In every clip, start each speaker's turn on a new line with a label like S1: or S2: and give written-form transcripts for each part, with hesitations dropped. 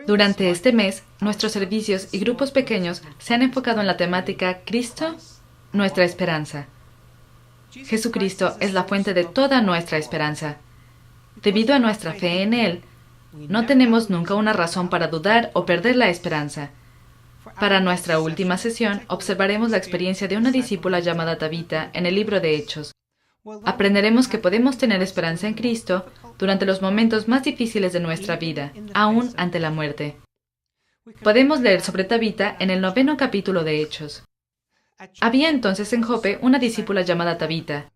S1: Durante este mes, nuestros servicios y grupos pequeños se han enfocado en la temática Cristo, nuestra esperanza. Jesucristo es la fuente de toda nuestra esperanza. Debido a nuestra fe en Él, no tenemos nunca una razón para dudar o perder la esperanza. Para nuestra última sesión, observaremos la experiencia de una discípula llamada Tabita en el libro de Hechos. Aprenderemos que podemos tener esperanza en Cristo durante los momentos más difíciles de nuestra vida, aún ante la muerte. Podemos leer sobre Tabita en el 9º capítulo de Hechos. Había entonces en Jope una discípula llamada Tabita.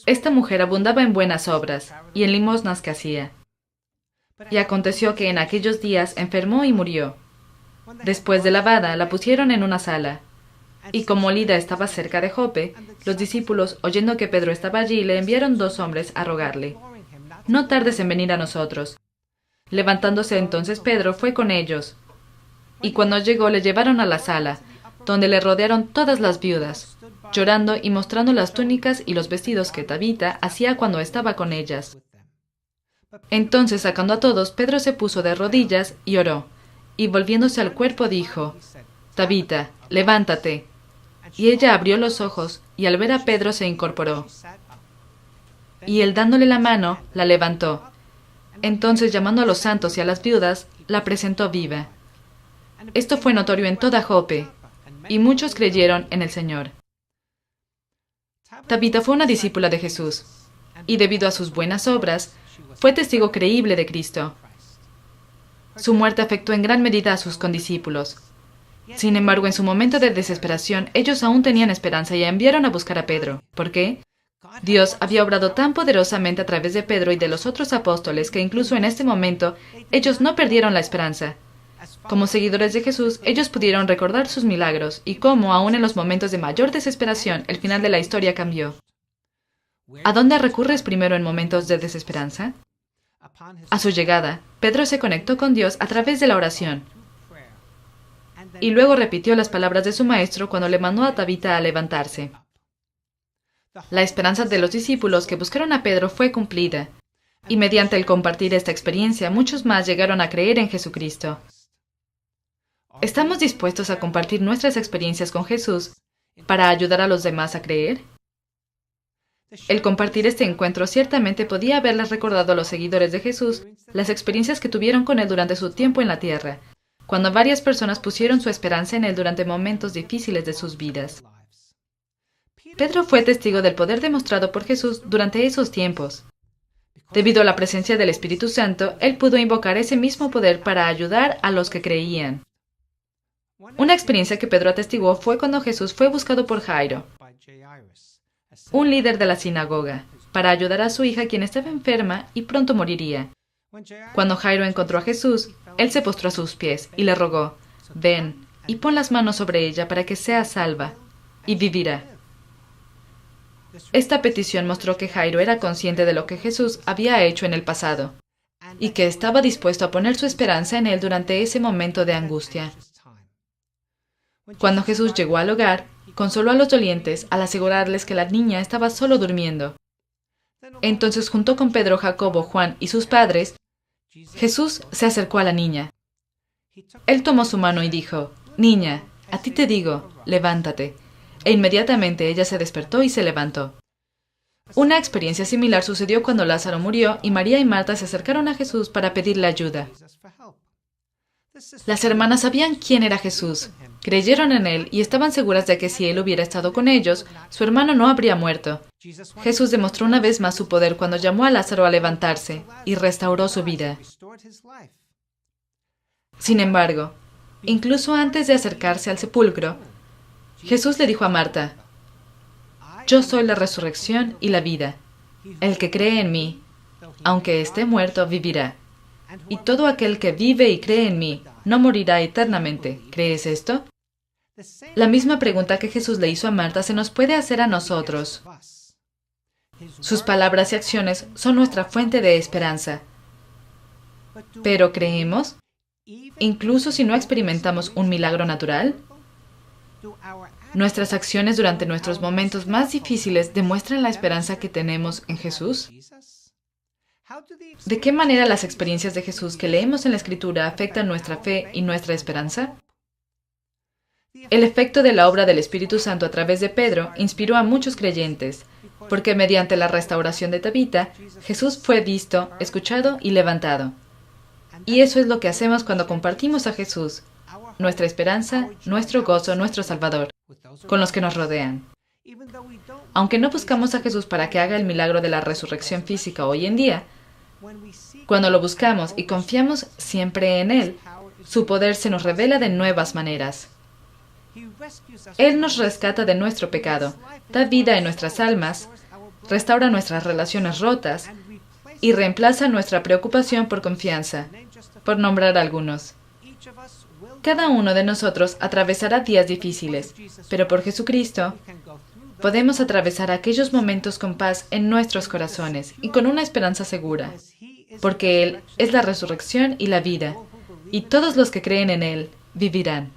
S1: Esta mujer abundaba en buenas obras y en limosnas que hacía. Y aconteció que en aquellos días enfermó y murió. Después de lavada, la pusieron en una sala. Y como Lida estaba cerca de Jope, los discípulos, oyendo que Pedro estaba allí, le enviaron 2 hombres a rogarle: «No tardes en venir a nosotros». Levantándose entonces Pedro fue con ellos. Y cuando llegó le llevaron a la sala, donde le rodearon todas las viudas, llorando y mostrando las túnicas y los vestidos que Tabita hacía cuando estaba con ellas. Entonces, sacando a todos, Pedro se puso de rodillas y oró, y volviéndose al cuerpo dijo: «Tabita, levántate». Y ella abrió los ojos, y al ver a Pedro se incorporó. Y él, dándole la mano, la levantó. Entonces, llamando a los santos y a las viudas, la presentó viva. Esto fue notorio en toda Jope, y muchos creyeron en el Señor. Tabita fue una discípula de Jesús, y debido a sus buenas obras, fue testigo creíble de Cristo. Su muerte afectó en gran medida a sus condiscípulos. Sin embargo, en su momento de desesperación, ellos aún tenían esperanza y enviaron a buscar a Pedro. ¿Por qué? Dios había obrado tan poderosamente a través de Pedro y de los otros apóstoles que incluso en este momento, ellos no perdieron la esperanza. Como seguidores de Jesús, ellos pudieron recordar sus milagros y cómo, aún en los momentos de mayor desesperación, el final de la historia cambió. ¿A dónde recurres primero en momentos de desesperanza? A su llegada, Pedro se conectó con Dios a través de la oración. Y luego repitió las palabras de su maestro cuando le mandó a Tabita a levantarse. La esperanza de los discípulos que buscaron a Pedro fue cumplida, y mediante el compartir esta experiencia, muchos más llegaron a creer en Jesucristo. ¿Estamos dispuestos a compartir nuestras experiencias con Jesús para ayudar a los demás a creer? El compartir este encuentro ciertamente podía haberles recordado a los seguidores de Jesús las experiencias que tuvieron con Él durante su tiempo en la tierra, cuando varias personas pusieron su esperanza en Él durante momentos difíciles de sus vidas. Pedro fue testigo del poder demostrado por Jesús durante esos tiempos. Debido a la presencia del Espíritu Santo, él pudo invocar ese mismo poder para ayudar a los que creían. Una experiencia que Pedro atestiguó fue cuando Jesús fue buscado por Jairo, un líder de la sinagoga, para ayudar a su hija quien estaba enferma y pronto moriría. Cuando Jairo encontró a Jesús, él se postró a sus pies y le rogó: «Ven y pon las manos sobre ella para que sea salva, y vivirá». Esta petición mostró que Jairo era consciente de lo que Jesús había hecho en el pasado, y que estaba dispuesto a poner su esperanza en él durante ese momento de angustia. Cuando Jesús llegó al hogar, consoló a los dolientes al asegurarles que la niña estaba solo durmiendo. Entonces, junto con Pedro, Jacobo, Juan y sus padres, Jesús se acercó a la niña. Él tomó su mano y dijo: «Niña, a ti te digo, levántate». E inmediatamente ella se despertó y se levantó. Una experiencia similar sucedió cuando Lázaro murió y María y Marta se acercaron a Jesús para pedirle ayuda. Las hermanas sabían quién era Jesús, creyeron en él y estaban seguras de que si él hubiera estado con ellos, su hermano no habría muerto. Jesús demostró una vez más su poder cuando llamó a Lázaro a levantarse y restauró su vida. Sin embargo, incluso antes de acercarse al sepulcro, Jesús le dijo a Marta: «Yo soy la resurrección y la vida. El que cree en mí, aunque esté muerto, vivirá. Y todo aquel que vive y cree en mí, no morirá eternamente». ¿Crees esto? La misma pregunta que Jesús le hizo a Marta se nos puede hacer a nosotros. Sus palabras y acciones son nuestra fuente de esperanza. ¿Pero creemos? ¿Incluso si no experimentamos un milagro natural? ¿Nuestras acciones durante nuestros momentos más difíciles demuestran la esperanza que tenemos en Jesús? ¿De qué manera las experiencias de Jesús que leemos en la Escritura afectan nuestra fe y nuestra esperanza? El efecto de la obra del Espíritu Santo a través de Pedro inspiró a muchos creyentes, porque mediante la restauración de Tabita, Jesús fue visto, escuchado y levantado. Y eso es lo que hacemos cuando compartimos a Jesús, nuestra esperanza, nuestro gozo, nuestro Salvador, con los que nos rodean. Aunque no buscamos a Jesús para que haga el milagro de la resurrección física hoy en día, cuando lo buscamos y confiamos siempre en Él, su poder se nos revela de nuevas maneras. Él nos rescata de nuestro pecado, da vida en nuestras almas, restaura nuestras relaciones rotas y reemplaza nuestra preocupación por confianza, por nombrar algunos. Cada uno de nosotros atravesará días difíciles, pero por Jesucristo podemos atravesar aquellos momentos con paz en nuestros corazones y con una esperanza segura, porque Él es la resurrección y la vida, y todos los que creen en Él vivirán.